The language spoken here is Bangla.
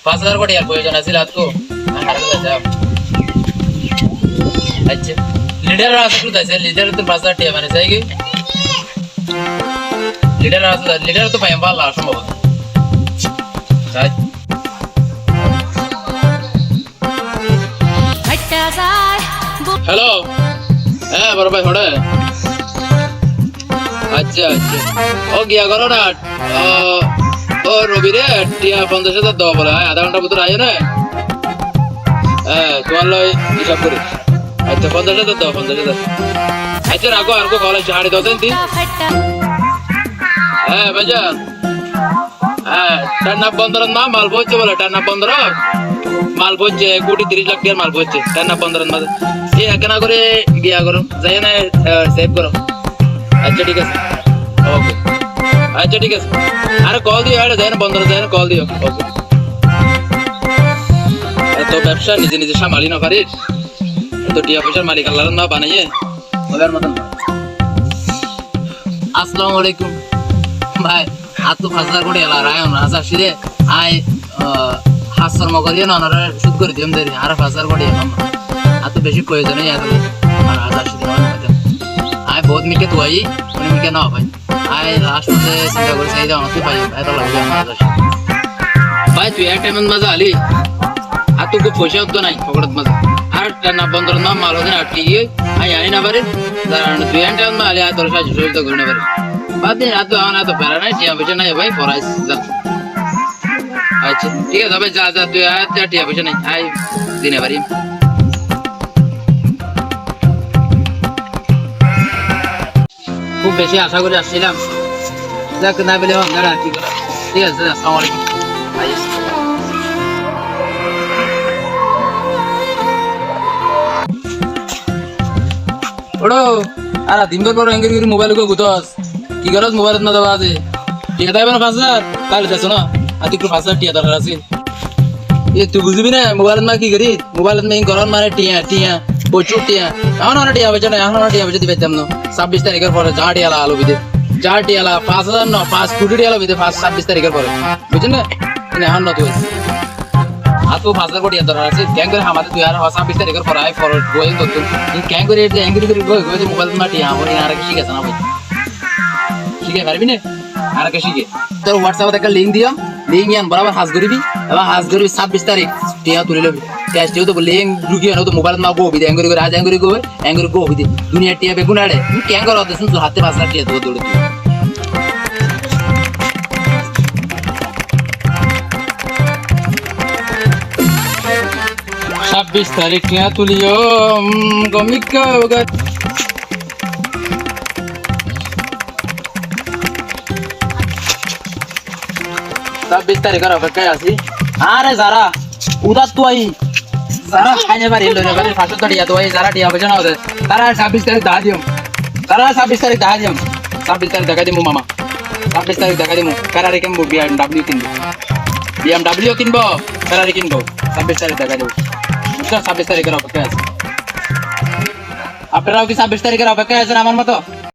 5,000 কোটি আর প্রয়োজন আছে আজকে আচ্ছা লিডার আছে তো তাই লিডার তো 5,000 টাকা মানে চাই কি লিডার আছে লিডার তো পাইম ভালো সম্ভব তাই হ্যালো হ্যাঁ বড় ভাই হড়ে আচ্ছা আচ্ছা ও গিয়া করো না ও রবি রে টিয়া 50,000 দাও বলে আধা ঘন্টা ভিতরে আয় না হ্যাঁ তোমার লয় হিসাব করি আচ্ছা 50,000 দাও 50,000 আচ্ছা রাখো আর কলেজ ছাড়ি দাও তুই হ্যাঁ বাজার হ্যাঁ টানা 15 না মাল পৌঁছে বলে টানা 15 মাল পৌঁছে 1,30,00,000 টাকার মাল পৌঁছে টানা 15 মাঝে এই একনা করে গিয়া করো যাই না সেভ করো আচ্ছা ঠিক আছে ওকে আচ্ছা ঠিক আছে আরে কল দিও আরে যাই না 15 যাই না কল দিও ওকে এত ব্যবসা নিজে নিজে সামালি না পারিস এত টিয়া পয়সার মালিক আল্লাহ না বানাইয়ে ওদের মতন আসসালামু আলাইকুম ভাই আতো 5,000 কোটি এলা রায় না আচ্ছা সিরে আই হাসর মগরিয়ে না না শুট করে দিম দেরি আর 5,000 কোটি এলাম আতো বেশি প্রয়োজন নেই আর আচ্ছা সিরে আই বহুত মিকে তো আই উনি মিকে না ভাই আই লাস্ট মধ্যে চিন্তা করে চাই দাও তুই পাই এত লাগবে আমার আচ্ছা ভাই তুই এক টাইম মজা আলি আতো কো পয়সা তো নাই পকড়ত মজা আর টানা 15 না মাল ওদের আটকে গিয়ে আই আই না পারে দাঁড়ানো তুই এক টাইম মালে আর তোর সাথে জড়িত করে না পারে বাদে আতো আনা তো পারা নাই টিয়া পয়সা নাই ভাই পড়াইছ যা আচ্ছা ঠিক আছে ভাই যা যা তুই আর টিয়া পয়সা নাই আই দিনে পারি খুব বেশি আশা করে আসছিলাম যাক না বলে দাঁড়া ঠিক আছে ঠিক আছে আসসালামু আলাইকুম ওড়ো আর দিনভর পর এঙ্গের করে মোবাইল কো গুতস কি করস মোবাইল না দাও আছে টিয়া দাইবে না 5,000 তাহলে যাস না আর তুই 5,000 টিয়া দরকার আছে এ তুই বুঝবি না মোবাইল না কি করি মোবাইল না গরম মানে টিয়া টিয়া প্রচুর টিয়া এখন না টিয়া বেচা না এখন না টিয়া বেচা দিবে তেমন 26 তারিখের পরে যা টিয়া আলো বিদে যা টিয়া 5,000 না 5 কোটি টিয়া বিদে 26 তারিখের পরে বুঝছেন না এখন না তুই আতো 5,000 কোটি দরকার আছে গ্যাং করে আমাদের তুই আর 26 তারিখের পরে আই ফরওয়ার্ড গোয়িং করতে এই গ্যাং করে যে এঙ্গরি করে গোয় মোবাইল না টিয়া আমার আর কি শিখেছ না ভাই শিখে পারবি না আর কি শিখে তোর হোয়াটসঅ্যাপে একটা লিংক দিও লিংক ইয়ান বরাবর হাজ করিবি এবং হাজ করিবি 26 তারিখ টিয়া তুলে লবি ক্যাশ দিও তো লিংক ঢুকিয়ে না তো মোবাইল না গো বিদে এঙ্গরি করে আজ এঙ্গরি গো বিদে দুনিয়া টিয়া বেগুন আড়ে তুই ক্যাং করো তো শুন হাতে 5,000 টিয়া দৌড় দৌড় 26 তারিখ টিয়া তুলিও গমিকা 26 তারিখের অপেক্ষায় আছি আরে যারা উদার তো আই যারা খাইনে পারি লইনে পারি 500 টাকা তো আই যারা টিয়া পয়সা না ওদের তারা 26 তারিখ দেখা দিও তারা 26 তারিখ দেখা দিও 26 তারিখ দেখা দিমু মামা 26 তারিখ দেখা দিমু ফেরারি কিনবো BMW কিনবো BMW কিনবো ফেরারি কিনবো 26 তারিখ দেখা দেবো 26 তারিখের অপেক্ষায় আছে আপনারাও কি 26 তারিখের অপেক্ষায় আছেন আমার মতো